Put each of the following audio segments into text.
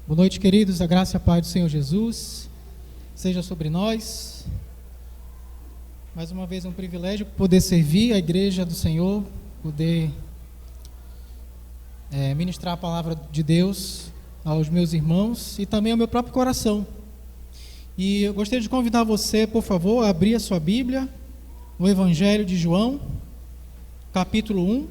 Boa noite, queridos. A graça e a paz do Senhor Jesus seja sobre nós. Mais uma vez é um privilégio poder servir a igreja do Senhor, poder ministrar a palavra de Deus aos meus irmãos e também ao meu próprio coração. E eu gostaria de convidar você, por favor, a abrir a sua Bíblia, no Evangelho de João, capítulo 1.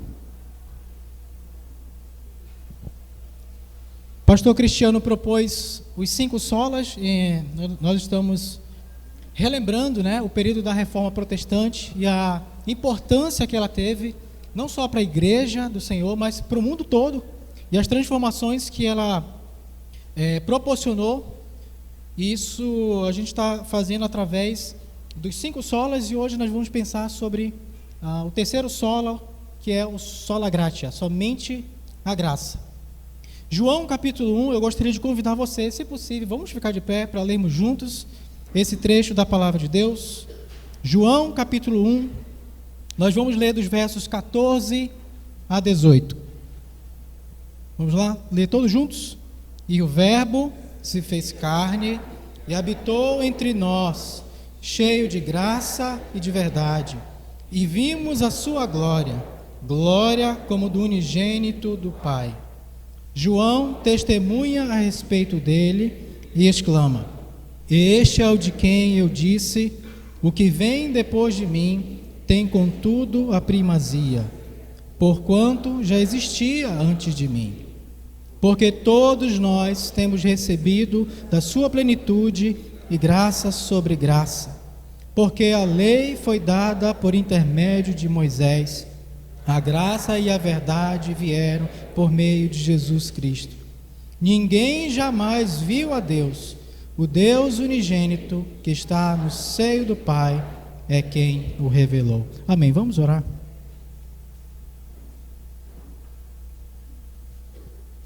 O pastor Cristiano propôs os 5 solas, e nós estamos relembrando, o período da Reforma Protestante e a importância que ela teve, não só para a igreja do Senhor, mas para o mundo todo, e as transformações que ela proporcionou. Isso a gente está fazendo através dos 5 solas, e hoje nós vamos pensar sobre o terceiro sola, que é o sola gratia, somente a graça. João capítulo 1, eu gostaria de convidar você, se possível, vamos ficar de pé para lermos juntos esse trecho da palavra de Deus. João capítulo 1, nós vamos ler dos versos 14 a 18. Vamos lá, ler todos juntos? E o Verbo se fez carne e habitou entre nós, cheio de graça e de verdade, e vimos a sua glória, glória como do unigênito do Pai. João testemunha a respeito dele e exclama: Este é o de quem eu disse, o que vem depois de mim tem contudo a primazia, porquanto já existia antes de mim. Porque todos nós temos recebido da sua plenitude e graça sobre graça. Porque a lei foi dada por intermédio de Moisés, a graça e a verdade vieram por meio de Jesus Cristo. Ninguém jamais viu a Deus. O Deus unigênito que está no seio do Pai é quem o revelou. Amém. Vamos orar.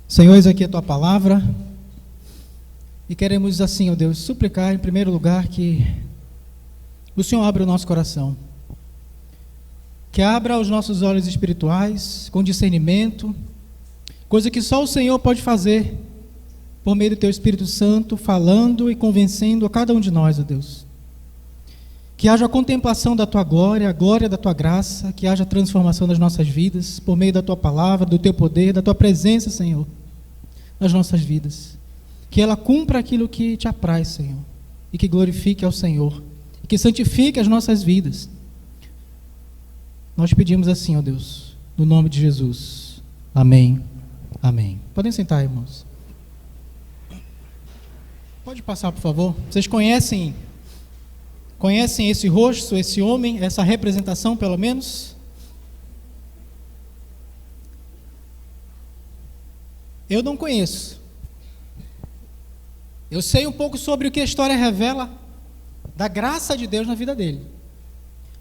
Senhor, eis aqui a tua palavra, e queremos assim, ó Deus, suplicar em primeiro lugar que o Senhor abra o nosso coração, que abra os nossos olhos espirituais com discernimento, coisa que só o Senhor pode fazer por meio do teu Espírito Santo, falando e convencendo a cada um de nós, ó Deus. Que haja a contemplação da tua glória, a glória da tua graça, que haja a transformação das nossas vidas por meio da tua palavra, do teu poder, da tua presença, Senhor, nas nossas vidas. Que ela cumpra aquilo que te apraz, Senhor, e que glorifique ao Senhor, e que santifique as nossas vidas. Nós pedimos assim, ó Deus, no nome de Jesus. Amém. Amém. Podem sentar, irmãos. Pode passar, por favor. Vocês conhecem esse rosto, esse homem, essa representação, pelo menos? Eu não conheço. Eu sei um pouco sobre o que a história revela da graça de Deus na vida dele.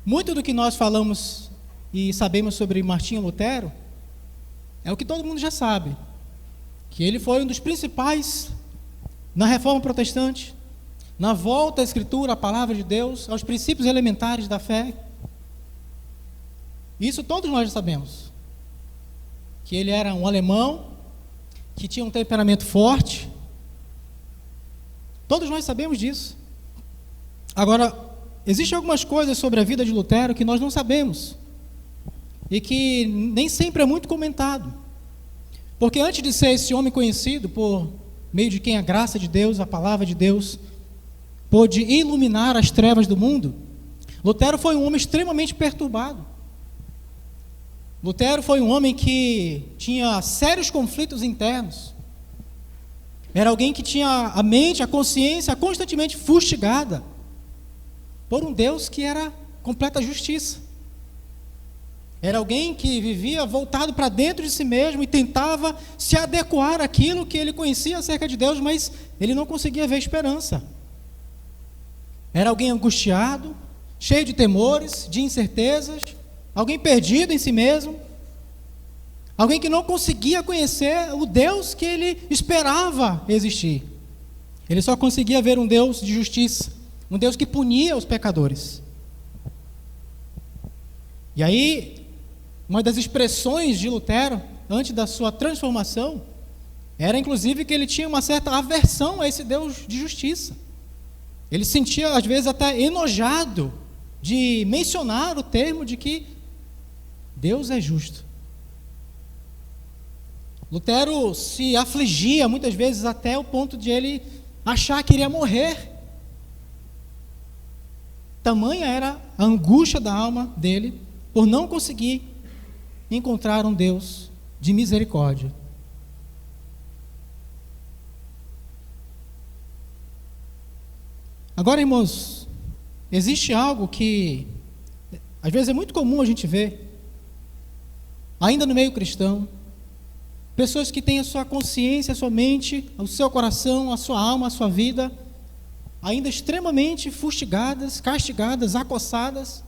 Muito do que nós falamos e sabemos sobre Martinho Lutero é o que todo mundo já sabe, que ele foi um dos principais na Reforma Protestante, na volta à Escritura, à Palavra de Deus, aos princípios elementares da fé. Isso todos nós já sabemos, que ele era um alemão, que tinha um temperamento forte. Todos nós sabemos disso. Agora, existem algumas coisas sobre a vida de Lutero que nós não sabemos, e que nem sempre é muito comentado, porque antes de ser esse homem conhecido por meio de quem a graça de Deus, a palavra de Deus, pôde iluminar as trevas do mundo, Lutero foi um homem extremamente perturbado. Lutero foi um homem que tinha sérios conflitos internos. Era alguém que tinha a mente, a consciência constantemente fustigada por um Deus que era completa justiça. Era alguém que vivia voltado para dentro de si mesmo e tentava se adequar àquilo que ele conhecia acerca de Deus, mas ele não conseguia ver esperança. Era alguém angustiado, cheio de temores, de incertezas, alguém perdido em si mesmo, alguém que não conseguia conhecer o Deus que ele esperava existir. Ele só conseguia ver um Deus de justiça, um Deus que punia os pecadores. E aí, uma das expressões de Lutero, antes da sua transformação, era inclusive que ele tinha uma certa aversão a esse Deus de justiça. Ele se sentia, às vezes, até enojado de mencionar o termo de que Deus é justo. Lutero se afligia muitas vezes até o ponto de ele achar que iria morrer. Tamanha era a angústia da alma dele por não conseguir encontrar um Deus de misericórdia. Agora, irmãos, existe algo que às vezes é muito comum a gente ver, ainda no meio cristão, pessoas que têm a sua consciência, a sua mente, o seu coração, a sua alma, a sua vida ainda extremamente fustigadas, castigadas, acossadas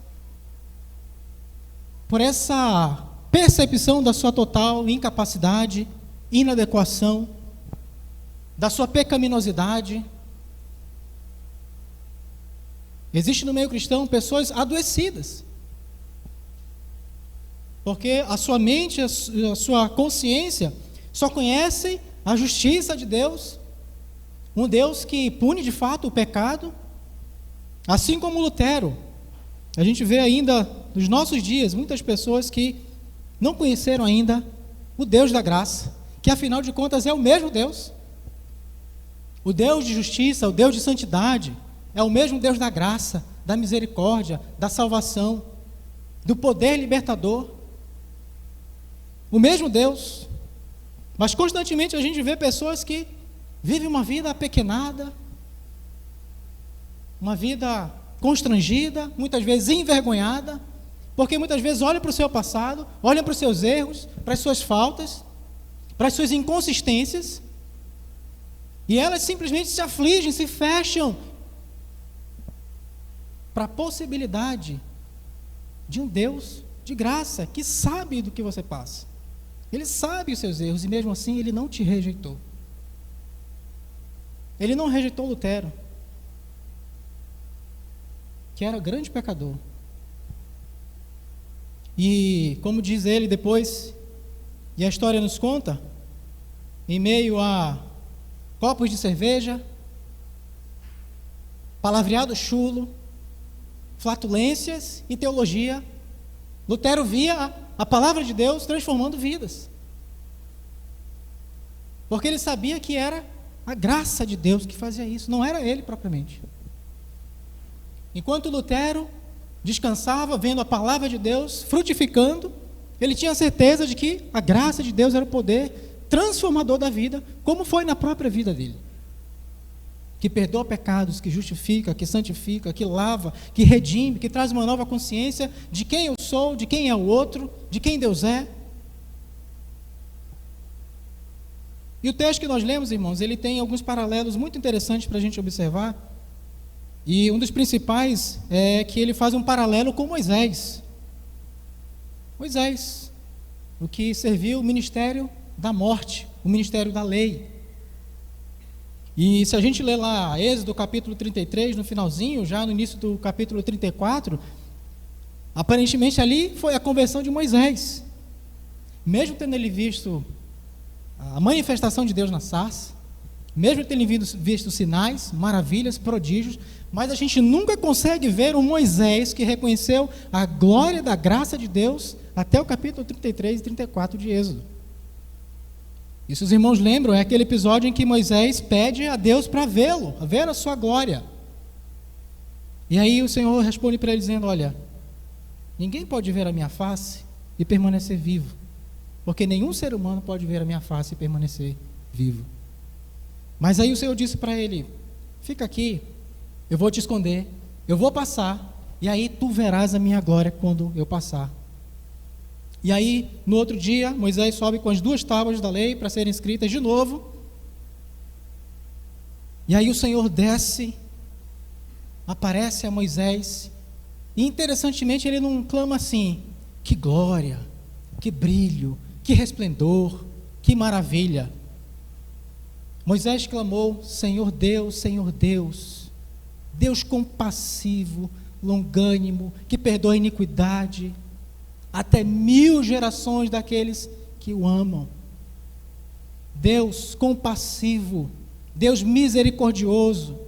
por essa percepção da sua total incapacidade, inadequação, da sua pecaminosidade. Existe no meio cristão pessoas adoecidas, porque a sua mente, a sua consciência só conhecem a justiça de Deus, um Deus que pune de fato o pecado, assim como Lutero. A gente vê ainda nos nossos dias muitas pessoas que não conheceram ainda o Deus da graça, que afinal de contas é o mesmo Deus, o Deus de justiça, o Deus de santidade, é o mesmo Deus da graça, da misericórdia, da salvação, do poder libertador, o mesmo Deus. Mas constantemente a gente vê pessoas que vivem uma vida apequenada, uma vida constrangida, muitas vezes envergonhada, porque muitas vezes olham para o seu passado, olham para os seus erros, para as suas faltas, para as suas inconsistências, e elas simplesmente se afligem, se fecham para a possibilidade de um Deus de graça, que sabe do que você passa. Ele sabe os seus erros, e mesmo assim Ele não te rejeitou. Ele não rejeitou Lutero, que era grande pecador. E, como diz ele depois, e a história nos conta, em meio a copos de cerveja, palavreado chulo, flatulências e teologia, Lutero via a palavra de Deus transformando vidas. Porque ele sabia que era a graça de Deus que fazia isso, não era ele propriamente. Enquanto Lutero descansava, vendo a palavra de Deus frutificando, ele tinha certeza de que a graça de Deus era o poder transformador da vida, como foi na própria vida dele. Que perdoa pecados, que justifica, que santifica, que lava, que redime, que traz uma nova consciência de quem eu sou, de quem é o outro, de quem Deus é. E o texto que nós lemos, irmãos, ele tem alguns paralelos muito interessantes para a gente observar. E um dos principais é que ele faz um paralelo com Moisés. Moisés, o que serviu o ministério da morte, o ministério da lei. E se a gente ler lá Êxodo capítulo 33, no finalzinho, já no início do capítulo 34, aparentemente ali foi a conversão de Moisés. Mesmo tendo ele visto a manifestação de Deus na sarça, mesmo tendo visto sinais, maravilhas, prodígios, mas a gente nunca consegue ver um Moisés que reconheceu a glória da graça de Deus até o capítulo 33 e 34 de Êxodo. E se os irmãos lembram, é aquele episódio em que Moisés pede a Deus para vê-lo, a ver a sua glória. E aí o Senhor responde para ele dizendo: olha, ninguém pode ver a minha face e permanecer vivo, porque nenhum ser humano pode ver a minha face e permanecer vivo. Mas aí o Senhor disse para ele: fica aqui, eu vou te esconder, eu vou passar, e aí tu verás a minha glória quando eu passar. E aí, no outro dia, Moisés sobe com as 2 tábuas da lei para serem escritas de novo. E aí o Senhor desce, aparece a Moisés, e interessantemente ele não clama assim: que glória, que brilho, que resplendor, que maravilha. Moisés clamou: Senhor Deus, Deus compassivo, longânimo, que perdoa a iniquidade, até 1000 gerações daqueles que o amam. Deus compassivo, Deus misericordioso.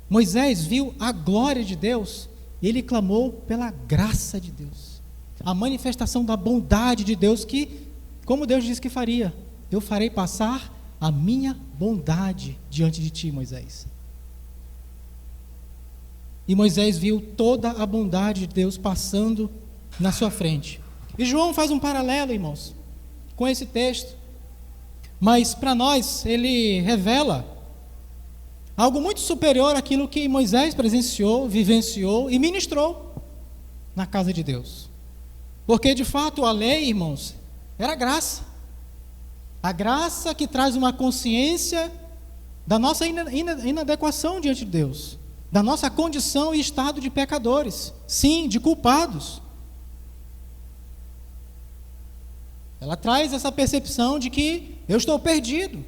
Moisés viu a glória de Deus e ele clamou pela graça de Deus, a manifestação da bondade de Deus que, como Deus disse que faria, eu farei passar a minha bondade diante de ti, Moisés. E Moisés viu toda a bondade de Deus passando na sua frente. E João faz um paralelo, irmãos, com esse texto, mas para nós ele revela algo muito superior àquilo que Moisés presenciou, vivenciou e ministrou na casa de Deus. Porque de fato a lei, irmãos, era graça. A graça que traz uma consciência da nossa inadequação diante de Deus, da nossa condição e estado de pecadores, sim, de culpados. Ela traz essa percepção de que eu estou perdido.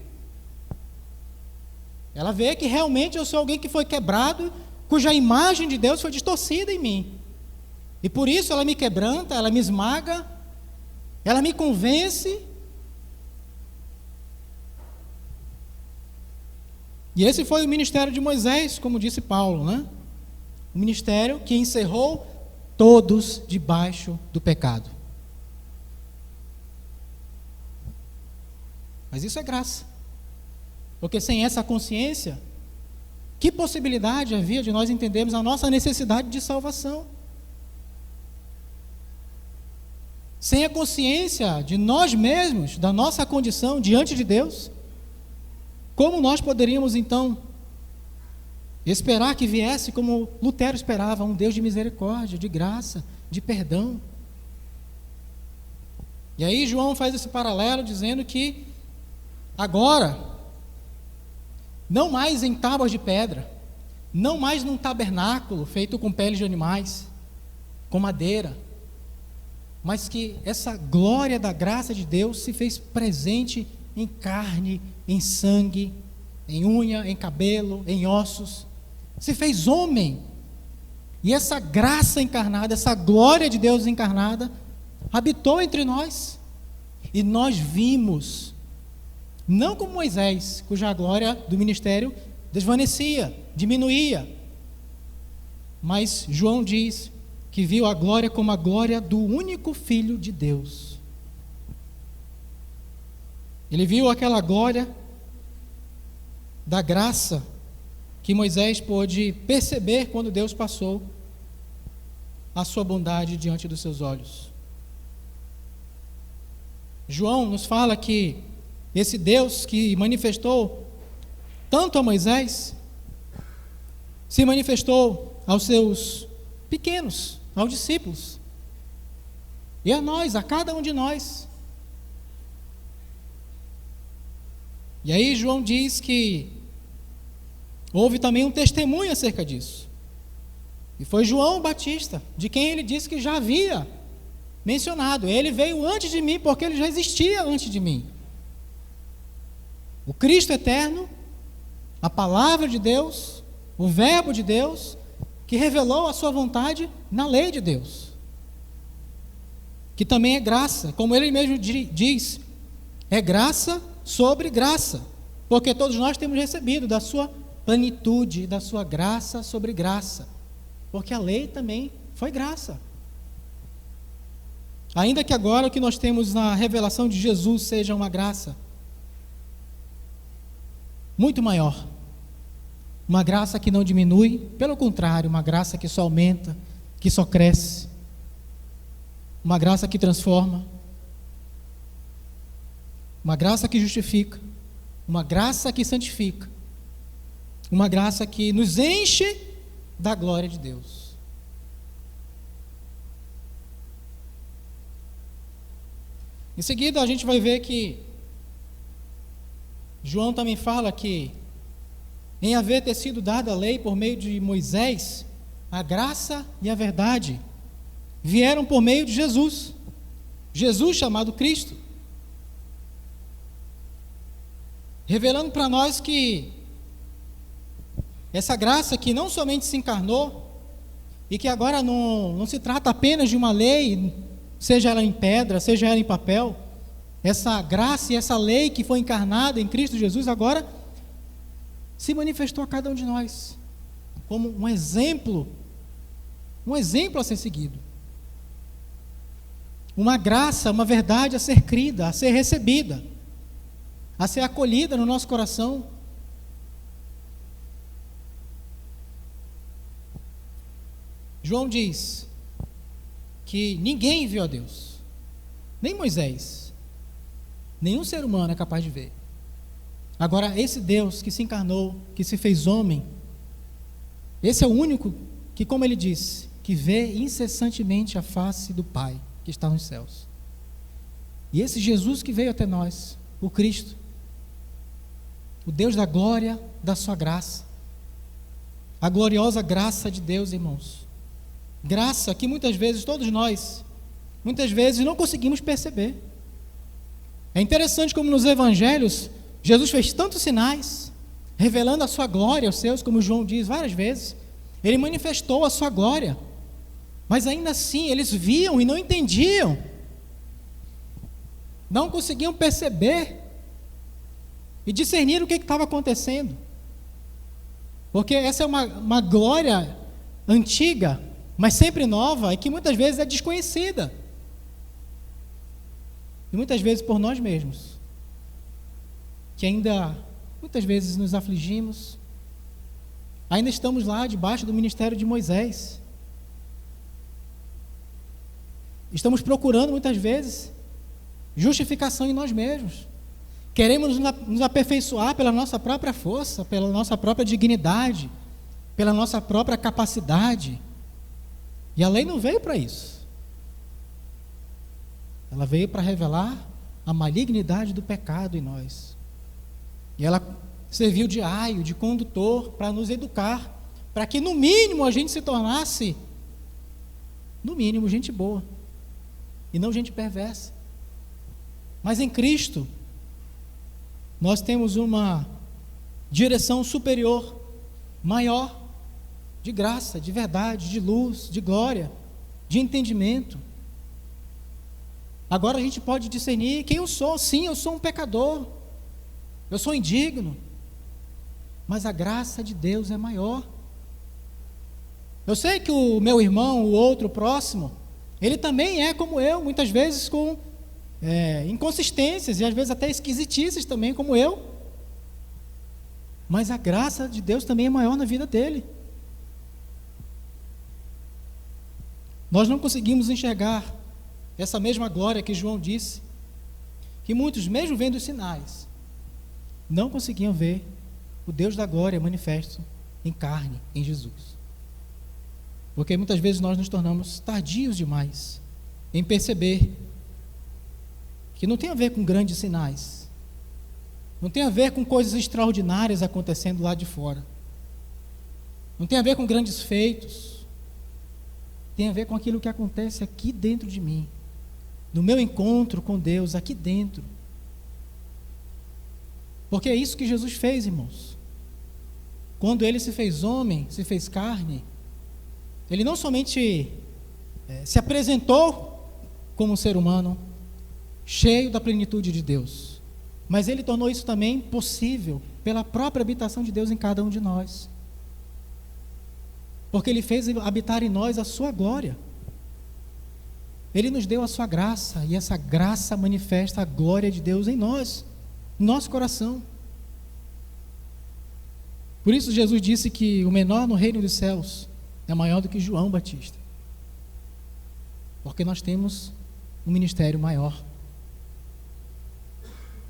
Ela vê que realmente eu sou alguém que foi quebrado, cuja imagem de Deus foi distorcida em mim. E por isso ela me quebranta, ela me esmaga, ela me convence. E esse foi o ministério de Moisés, como disse Paulo, né? O ministério que encerrou todos debaixo do pecado. Mas isso é graça. Porque sem essa consciência, que possibilidade havia de nós entendermos a nossa necessidade de salvação? Sem a consciência de nós mesmos, da nossa condição diante de Deus, como nós poderíamos então esperar que viesse, como Lutero esperava, um Deus de misericórdia, de graça, de perdão? E aí João faz esse paralelo dizendo que agora, não mais em tábuas de pedra, não mais num tabernáculo feito com peles de animais, com madeira, mas que essa glória da graça de Deus se fez presente em carne, em sangue, em unha, em cabelo, em ossos, se fez homem, e essa graça encarnada, essa glória de Deus encarnada, habitou entre nós, e nós vimos, não como Moisés, cuja glória do ministério desvanecia, diminuía, mas João diz que viu a glória como a glória do único Filho de Deus. Ele viu aquela glória da graça que Moisés pôde perceber quando Deus passou a sua bondade diante dos seus olhos. João nos fala que esse Deus que manifestou tanto a Moisés, se manifestou aos seus pequenos, aos discípulos, e a nós, a cada um de nós. E aí João diz que houve também um testemunho acerca disso, e foi João Batista, de quem ele disse que já havia mencionado, ele veio antes de mim, porque ele já existia antes de mim. O Cristo eterno, a palavra de Deus, o verbo de Deus, que revelou a sua vontade na lei de Deus, que também é graça, como ele mesmo diz, é graça sobre graça, porque todos nós temos recebido da sua plenitude, da sua graça sobre graça, porque a lei também foi graça. Ainda que agora o que nós temos na revelação de Jesus seja uma graça muito maior, uma graça que não diminui, pelo contrário, uma graça que só aumenta, que só cresce, uma graça que transforma, uma graça que justifica, uma graça que santifica, uma graça que nos enche da glória de Deus. Em seguida a gente vai ver que João também fala que em haver ter sido dada a lei por meio de Moisés, a graça e a verdade vieram por meio de Jesus, Jesus chamado Cristo, revelando para nós que essa graça que não somente se encarnou, e que agora não se trata apenas de uma lei, seja ela em pedra, seja ela em papel, essa graça e essa lei que foi encarnada em Cristo Jesus agora se manifestou a cada um de nós como um exemplo a ser seguido. Uma graça, uma verdade a ser crida, a ser recebida, a ser acolhida no nosso coração. João diz que ninguém viu a Deus, nem Moisés, nenhum ser humano é capaz de ver. Agora, esse Deus que se encarnou, que se fez homem, esse é o único que, como ele disse, que vê incessantemente a face do Pai que está nos céus. E esse Jesus que veio até nós, o Cristo, o Deus da glória, da sua graça, a gloriosa graça de Deus, irmãos, graça que muitas vezes todos nós, muitas vezes não conseguimos perceber. É interessante como nos evangelhos Jesus fez tantos sinais, revelando a sua glória aos seus, como João diz várias vezes. Ele manifestou a sua glória, mas ainda assim eles viam e não entendiam, não conseguiam perceber e discernir o que estava acontecendo, porque essa é uma glória antiga, mas sempre nova, e que muitas vezes é desconhecida, e muitas vezes por nós mesmos, que ainda muitas vezes nos afligimos, ainda estamos lá debaixo do ministério de Moisés, estamos procurando muitas vezes justificação em nós mesmos, queremos nos aperfeiçoar pela nossa própria força, pela nossa própria dignidade, pela nossa própria capacidade, e a lei não veio para isso. Ela veio para revelar a malignidade do pecado em nós. E ela serviu de aio, de condutor, para nos educar, para que no mínimo a gente se tornasse, no mínimo, gente boa, e não gente perversa. Mas em Cristo, nós temos uma direção superior, maior, de graça, de verdade, de luz, de glória, de entendimento. Agora a gente pode discernir quem eu sou. Sim, eu sou um pecador, eu sou indigno, mas a graça de Deus é maior. Eu sei que o meu irmão, o outro próximo, ele também é como eu, muitas vezes com inconsistências e às vezes até esquisitices também, como eu, mas a graça de Deus também é maior na vida dele. Nós não conseguimos enxergar essa mesma glória que João disse, que muitos, mesmo vendo os sinais, não conseguiam ver o Deus da glória manifesto em carne, em Jesus. Porque muitas vezes nós nos tornamos tardios demais em perceber que não tem a ver com grandes sinais, não tem a ver com coisas extraordinárias acontecendo lá de fora, não tem a ver com grandes feitos, tem a ver com aquilo que acontece aqui dentro de mim, no meu encontro com Deus, aqui dentro. Porque é isso que Jesus fez, irmãos. Quando Ele se fez homem, se fez carne, Ele não somente se apresentou como um ser humano, cheio da plenitude de Deus, mas Ele tornou isso também possível pela própria habitação de Deus em cada um de nós. Porque Ele fez habitar em nós a sua glória. Ele nos deu a sua graça, e essa graça manifesta a glória de Deus em nós, no nosso coração. Por isso Jesus disse que o menor no reino dos céus é maior do que João Batista, porque nós temos um ministério maior.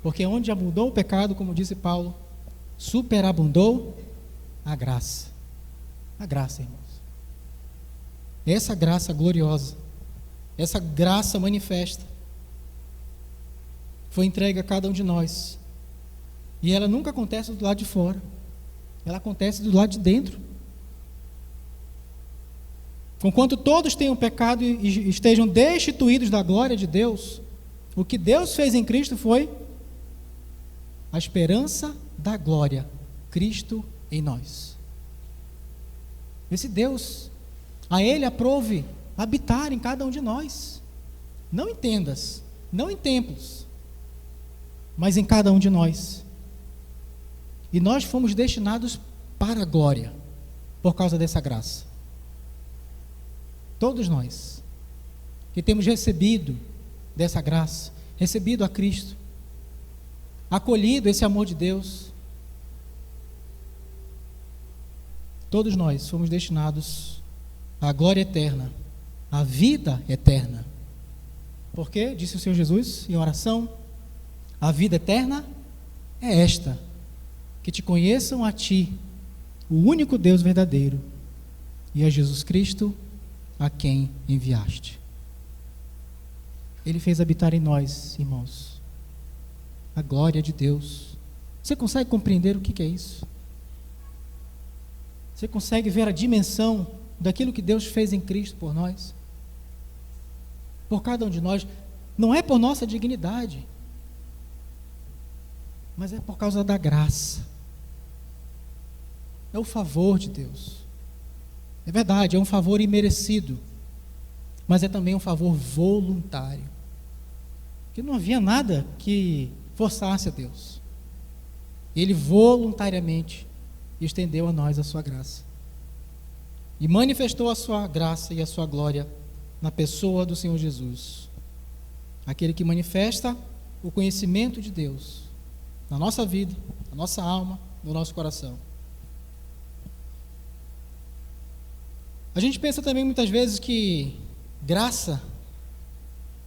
Porque onde abundou o pecado, como disse Paulo, superabundou a graça. A graça, irmãos. Essa graça gloriosa, essa graça manifesta, foi entregue a cada um de nós. E ela nunca acontece do lado de fora, ela acontece do lado de dentro. Conquanto todos tenham pecado e estejam destituídos da glória de Deus, o que Deus fez em Cristo foi a esperança da glória, Cristo em nós. Esse Deus, a Ele aprove habitar em cada um de nós, não em tendas, não em templos, mas em cada um de nós. E nós fomos destinados para a glória, por causa dessa graça. Todos nós, que temos recebido dessa graça, recebido a Cristo, acolhido esse amor de Deus, todos nós fomos destinados à glória eterna, à vida eterna. Porque, disse o Senhor Jesus em oração, a vida eterna é esta, que te conheçam a ti, o único Deus verdadeiro, e a Jesus Cristo, a quem enviaste. Ele fez habitar em nós, irmãos, a glória de Deus. Você consegue compreender o que é isso? Você consegue ver a dimensão daquilo que Deus fez em Cristo por nós? Por cada um de nós. Não é por nossa dignidade, mas é por causa da graça. É o favor de Deus. É verdade, é um favor imerecido, mas é também um favor voluntário. Porque não havia nada que forçasse a Deus. Ele voluntariamente estendeu a nós a sua graça. E manifestou a sua graça e a sua glória na pessoa do Senhor Jesus. Aquele que manifesta o conhecimento de Deus na nossa vida, na nossa alma, no nosso coração. A gente pensa também muitas vezes que graça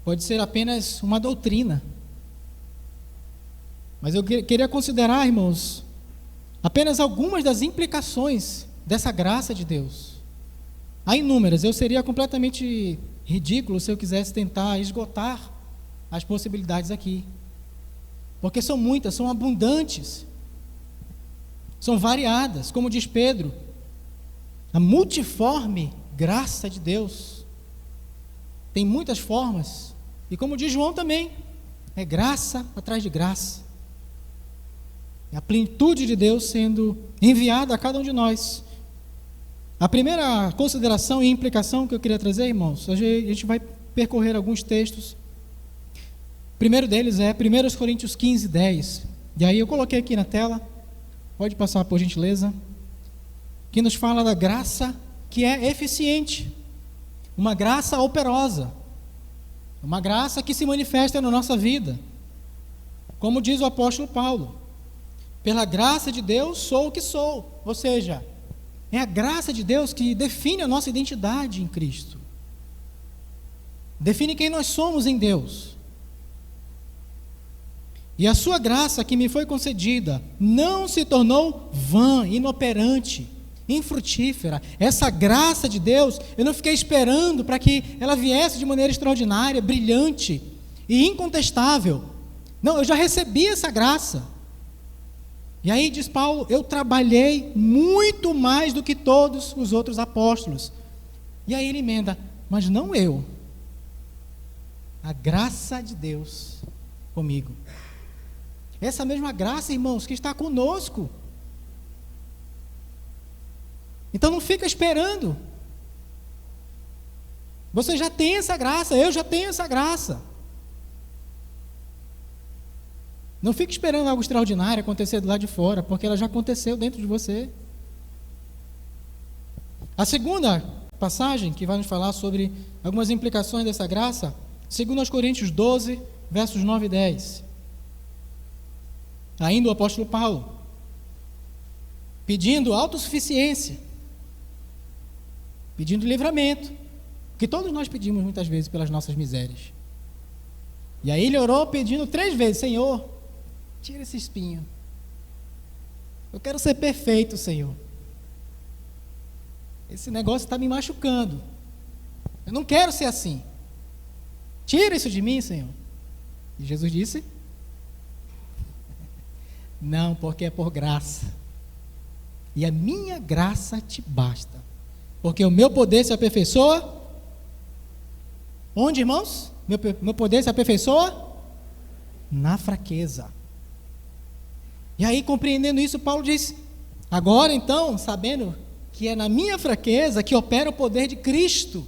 pode ser apenas uma doutrina. Mas eu queria considerar, irmãos, apenas algumas das implicações dessa graça de Deus. Há inúmeras. Eu seria completamente ridículo se eu quisesse tentar esgotar as possibilidades aqui. Porque são muitas, são abundantes, são variadas. Como diz Pedro, a multiforme graça de Deus tem muitas formas, e como diz João também, é graça atrás de graça, é a plenitude de Deus sendo enviada a cada um de nós. A primeira consideração e implicação que eu queria trazer, irmãos, hoje a gente vai percorrer alguns textos. O primeiro deles é 1 Coríntios 15, 10, e aí eu coloquei aqui na tela, pode passar por gentileza, que nos fala da graça que é eficiente, uma graça operosa, uma graça que se manifesta na nossa vida, como diz o apóstolo Paulo, pela graça de Deus sou o que sou, ou seja, é a graça de Deus que define a nossa identidade em Cristo, define quem nós somos em Deus. E a sua graça que me foi concedida não se tornou vã, inoperante, infrutífera. Essa graça de Deus, eu não fiquei esperando para que ela viesse de maneira extraordinária, brilhante e incontestável. Não, eu já recebi essa graça. E aí diz Paulo, eu trabalhei muito mais do que todos os outros apóstolos. E aí ele emenda, mas não eu, a graça de Deus comigo. Essa mesma graça, irmãos, que está conosco. Então não fica esperando. Você já tem essa graça, eu já tenho essa graça. Não fique esperando algo extraordinário acontecer do lado de fora, porque ela já aconteceu dentro de você. A segunda passagem que vai nos falar sobre algumas implicações dessa graça, 2 Coríntios 12, versos 9 e 10. Ainda o apóstolo Paulo, pedindo autossuficiência, pedindo livramento, que todos nós pedimos muitas vezes pelas nossas misérias. E aí ele orou pedindo 3 vezes, Senhor, tira esse espinho. Eu quero ser perfeito, Senhor. Esse negócio está me machucando. Eu não quero ser assim. Tira isso de mim, Senhor. E Jesus disse, não, porque é por graça. E a minha graça te basta. Porque o meu poder se aperfeiçoa. Onde, irmãos? Meu poder se aperfeiçoa na fraqueza. E aí, compreendendo isso, Paulo diz, agora então, sabendo que é na minha fraqueza que opera o poder de Cristo,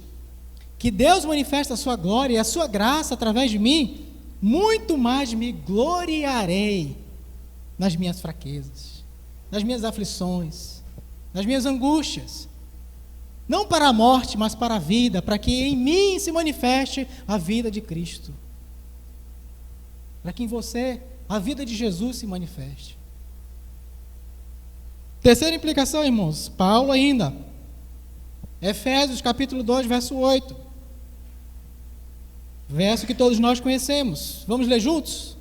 que Deus manifesta a sua glória e a sua graça através de mim, muito mais me gloriarei nas minhas fraquezas, nas minhas aflições, nas minhas angústias, não para a morte, mas para a vida, para que em mim se manifeste a vida de Cristo, para que em você a vida de Jesus se manifeste. Terceira implicação, irmãos, Paulo ainda, Efésios capítulo 2, verso 8, verso que todos nós conhecemos. Vamos ler juntos?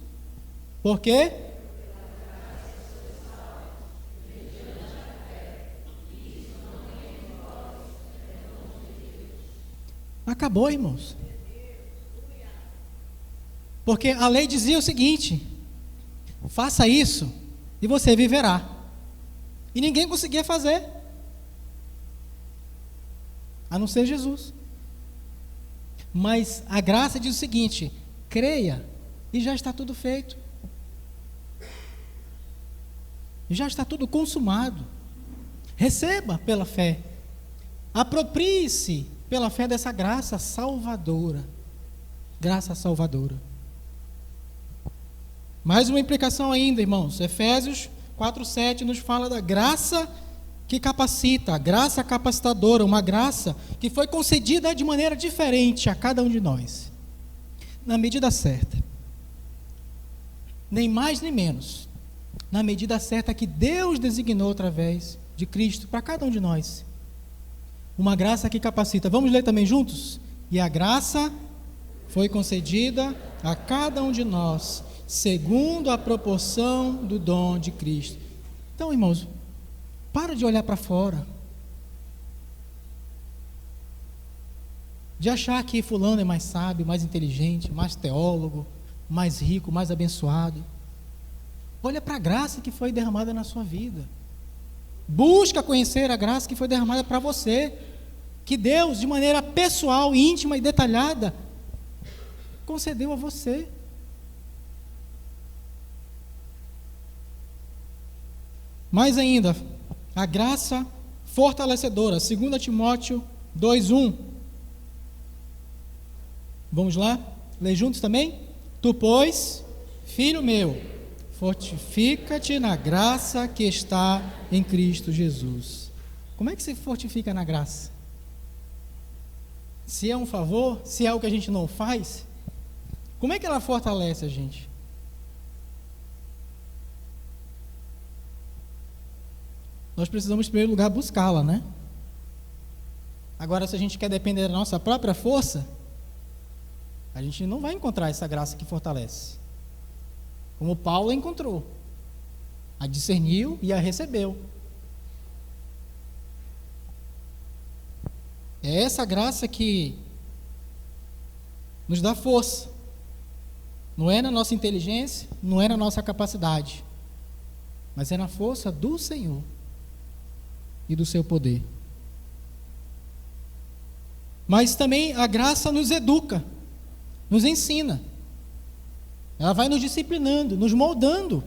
Por quê? Acabou, irmãos. Porque a lei dizia o seguinte: faça isso e você viverá. E ninguém conseguia fazer, a não ser Jesus. Mas a graça diz o seguinte: creia e já está tudo feito. Já está tudo consumado. Receba pela fé. Aproprie-se pela fé dessa graça salvadora. Graça salvadora. Mais uma implicação ainda, irmãos. Efésios 4:7 nos fala da graça que capacita, a graça capacitadora, uma graça que foi concedida de maneira diferente a cada um de nós, na medida certa, nem mais nem menos, na medida certa que Deus designou através de Cristo para cada um de nós, uma graça que capacita. Vamos ler também juntos? E a graça foi concedida a cada um de nós, segundo a proporção do dom de Cristo. Então, irmãos, para de olhar para fora, de achar que fulano é mais sábio, mais inteligente, mais teólogo, mais rico, mais abençoado. Olha para a graça que foi derramada na sua vida. Busca conhecer a graça que foi derramada para você, que Deus, de maneira pessoal, íntima e detalhada, concedeu a você. Mais ainda, a graça fortalecedora, 2 Timóteo 2:1. Vamos lá? Ler juntos também? Tu, pois, filho meu, fortifica-te na graça que está em Cristo Jesus. Como é que se fortifica na graça? Se é um favor, se é algo que a gente não faz, como é que ela fortalece a gente? Nós precisamos, em primeiro lugar, buscá-la, né? Agora, se a gente quer depender da nossa própria força, a gente não vai encontrar essa graça que fortalece. Como Paulo encontrou. A discerniu e a recebeu. É essa graça que nos dá força. Não é na nossa inteligência, não é na nossa capacidade, mas é na força do Senhor e do seu poder. Mas também a graça nos educa, nos ensina. Ela vai nos disciplinando, nos moldando.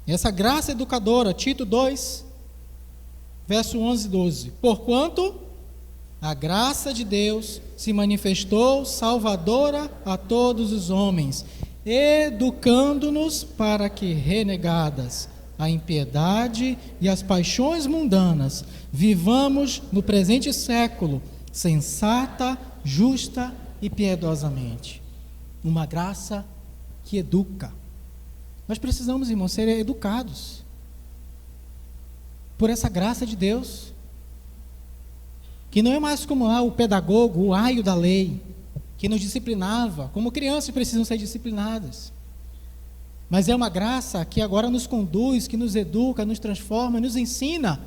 Essa graça educadora, Tito 2, verso 11 e 12. Porquanto a graça de Deus se manifestou salvadora a todos os homens, educando-nos para que, renegadas a impiedade e as paixões mundanas, vivamos no presente século sensata, justa e piedosamente. Uma graça que educa. Nós precisamos, irmãos, ser educados por essa graça de Deus, que não é mais como o pedagogo, o aio da lei, que nos disciplinava, como crianças precisam ser disciplinadas. Mas é uma graça que agora nos conduz, que nos educa, nos transforma, nos ensina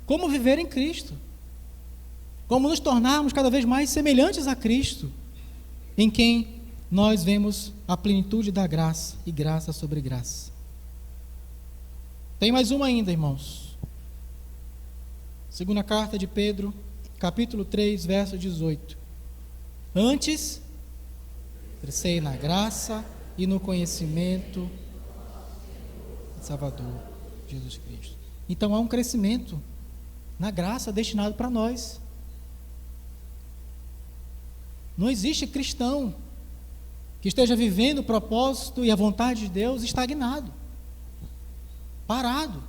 como viver em Cristo, como nos tornarmos cada vez mais semelhantes a Cristo, em quem nós vemos a plenitude da graça e graça sobre graça. Tem mais uma ainda, irmãos. Segunda carta de Pedro, capítulo 3, verso 18. Antes, crescei na graça e no conhecimento de Salvador, Jesus Cristo. Então há um crescimento na graça destinado para nós. Não existe cristão que esteja vivendo o propósito e a vontade de Deus estagnado, parado,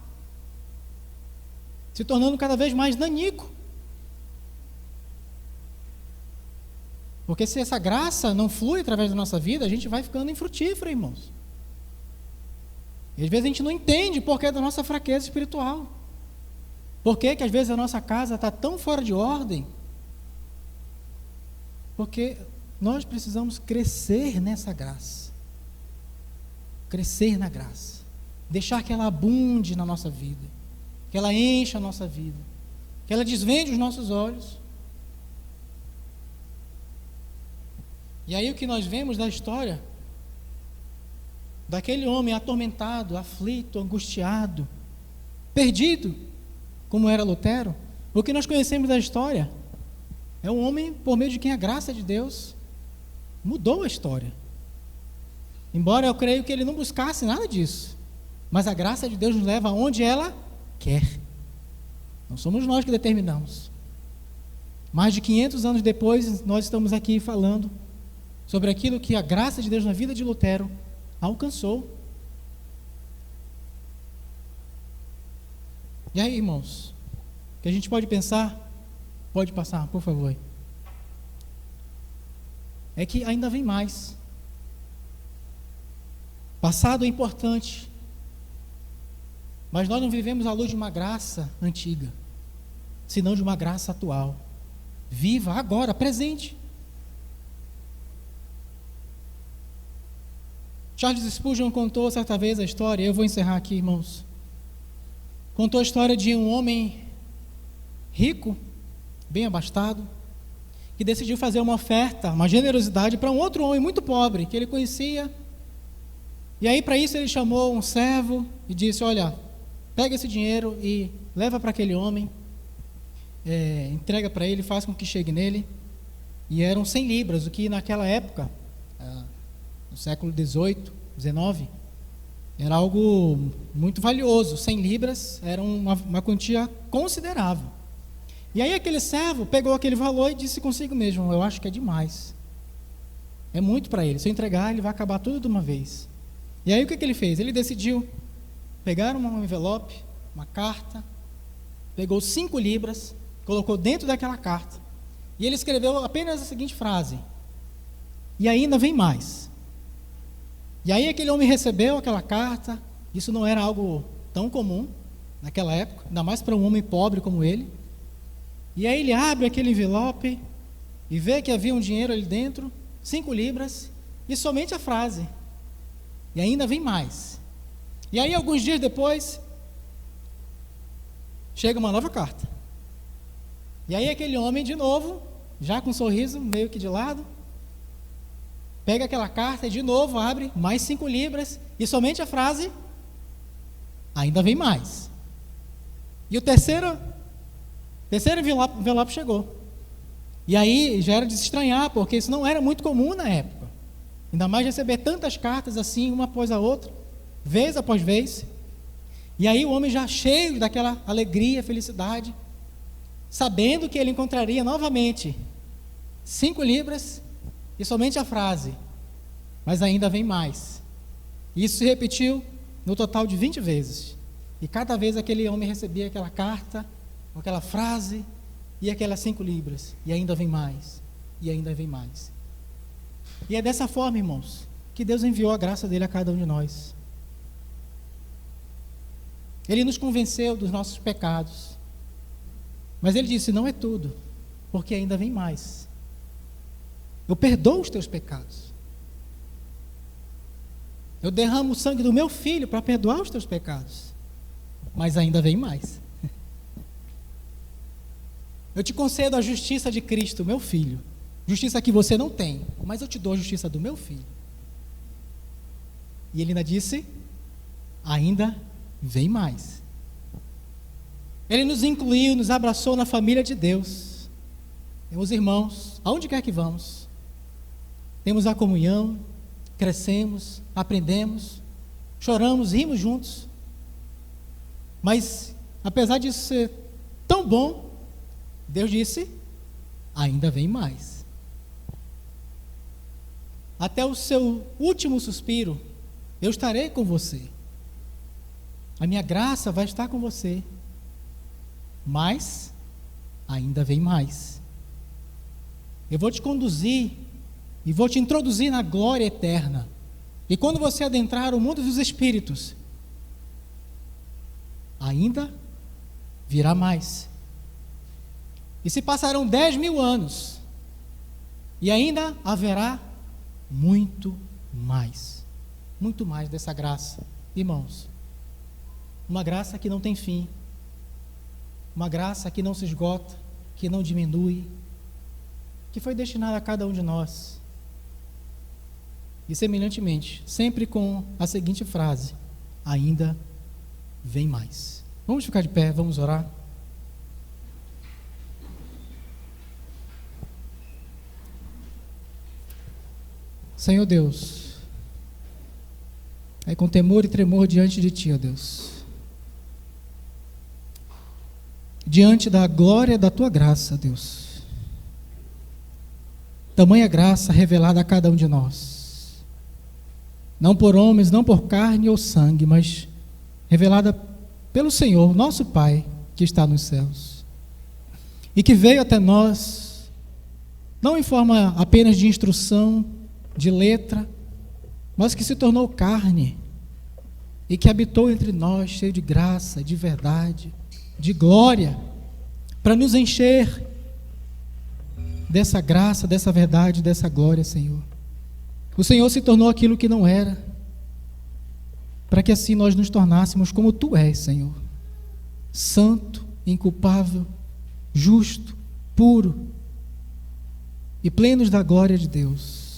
se tornando cada vez mais nanico. Porque se essa graça não flui através da nossa vida, a gente vai ficando infrutífero, irmãos. E às vezes a gente não entende por que da nossa fraqueza espiritual. Por que às vezes a nossa casa está tão fora de ordem? Porque nós precisamos crescer nessa graça. Crescer na graça. Deixar que ela abunde na nossa vida. Que ela encha a nossa vida. Que ela desvende os nossos olhos. E aí o que nós vemos da história daquele homem atormentado, aflito, angustiado, perdido, como era Lutero, o que nós conhecemos da história é um homem por meio de quem a graça de Deus mudou a história. Embora eu creio que ele não buscasse nada disso, mas a graça de Deus nos leva aonde ela quer. Não somos nós que determinamos. Mais de 500 anos depois, nós estamos aqui falando sobre aquilo que a graça de Deus na vida de Lutero alcançou. E aí, irmãos, que a gente pode pensar, pode passar, por favor, é que ainda vem mais. Passado é importante, mas nós não vivemos à luz de uma graça antiga, senão de uma graça atual, viva, agora, presente. Charles Spurgeon contou certa vez a história, eu vou encerrar aqui, irmãos. Contou a história de um homem rico, bem abastado, que decidiu fazer uma oferta, uma generosidade para um outro homem muito pobre, que ele conhecia. E aí, para isso, ele chamou um servo e disse: olha, pega esse dinheiro e leva para aquele homem, entrega para ele, faz com que chegue nele. E eram 100 libras, o que naquela época, no século XVIII, XIX, era algo muito valioso. 100 libras era uma quantia considerável. E aí aquele servo pegou aquele valor e disse consigo mesmo: eu acho que é demais, é muito para ele, se eu entregar ele vai acabar tudo de uma vez. E aí o que ele fez? Ele decidiu pegar um envelope, uma carta, pegou 5 libras, colocou dentro daquela carta, e ele escreveu apenas a seguinte frase: e ainda vem mais. E aí aquele homem recebeu aquela carta. Isso não era algo tão comum naquela época, ainda mais para um homem pobre como ele. E aí ele abre aquele envelope e vê que havia um dinheiro ali dentro, 5 libras, e somente a frase: e ainda vem mais. E aí alguns dias depois chega uma nova carta. E aí aquele homem de novo, já com um sorriso meio que de lado, pega aquela carta e de novo abre, mais 5 libras, e somente a frase: ainda vem mais. E o terceiro envelope chegou. E aí já era de se estranhar, porque isso não era muito comum na época. Ainda mais receber tantas cartas assim, uma após a outra, vez após vez. E aí o homem já cheio daquela alegria, felicidade, sabendo que ele encontraria novamente 5 libras e somente a frase: mas ainda vem mais. Isso se repetiu no total de 20 vezes. E cada vez aquele homem recebia aquela carta, aquela frase e aquelas 5 libras. E ainda vem mais. E ainda vem mais. E é dessa forma, irmãos, que Deus enviou a graça dele a cada um de nós. Ele nos convenceu dos nossos pecados. Mas ele disse: não é tudo, porque ainda vem mais. Eu perdoo os teus pecados. Eu derramo o sangue do meu filho para perdoar os teus pecados. Mas ainda vem mais. Eu te concedo a justiça de Cristo, meu filho. Justiça que você não tem, mas eu te dou a justiça do meu filho. E ele ainda disse: ainda vem mais. Ele nos incluiu, nos abraçou na família de Deus. Meus irmãos, aonde quer que vamos, temos a comunhão, crescemos, aprendemos, choramos, rimos juntos. Mas, apesar disso ser tão bom, Deus disse: ainda vem mais. até o seu último suspiro, eu estarei com você. A minha graça vai estar com você. Mas ainda vem mais. Eu vou te conduzir e vou te introduzir na glória eterna. E quando você adentrar o mundo dos espíritos, ainda virá mais. E se passarão 10.000 anos, e ainda haverá muito mais dessa graça. Irmãos, uma graça que não tem fim, uma graça que não se esgota, que não diminui, que foi destinada a cada um de nós. E semelhantemente, sempre com a seguinte frase: ainda vem mais. Vamos ficar de pé, vamos orar. Senhor Deus, é com temor e tremor diante de Ti, ó Deus, diante da glória da Tua graça, Deus, tamanha graça revelada a cada um de nós, não por homens, não por carne ou sangue, mas revelada pelo Senhor, nosso Pai, que está nos céus, e que veio até nós, não em forma apenas de instrução, de letra, mas que se tornou carne, e que habitou entre nós, cheio de graça, de verdade, de glória, para nos encher dessa graça, dessa verdade, dessa glória, Senhor. O Senhor se tornou aquilo que não era, para que assim nós nos tornássemos como Tu és, Senhor, santo, inculpável, justo, puro e plenos da glória de Deus.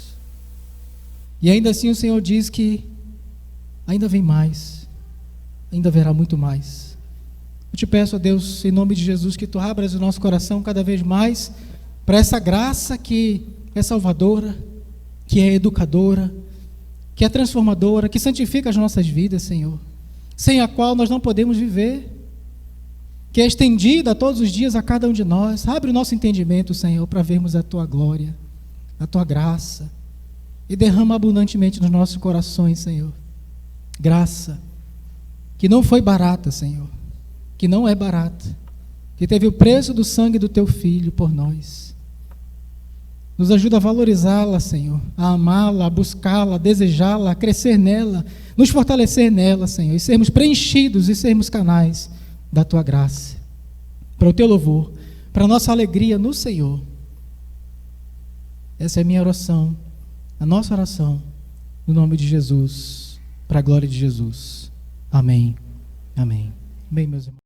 E ainda assim o Senhor diz que ainda vem mais, ainda haverá muito mais. Eu te peço, ó Deus, em nome de Jesus, que Tu abras o nosso coração cada vez mais para essa graça que é salvadora, que é educadora, que é transformadora, que santifica as nossas vidas, Senhor, sem a qual nós não podemos viver, que é estendida todos os dias a cada um de nós. Abre o nosso entendimento, Senhor, para vermos a Tua glória, a Tua graça, e derrama abundantemente nos nossos corações, Senhor, graça que não foi barata, Senhor, que não é barata, que teve o preço do sangue do Teu Filho por nós. Nos ajuda a valorizá-la, Senhor, a amá-la, a buscá-la, a desejá-la, a crescer nela, nos fortalecer nela, Senhor, e sermos preenchidos e sermos canais da Tua graça, para o Teu louvor, para a nossa alegria no Senhor. Essa é a minha oração, a nossa oração, no nome de Jesus, para a glória de Jesus. Amém. Amém. Bem, meus irmãos.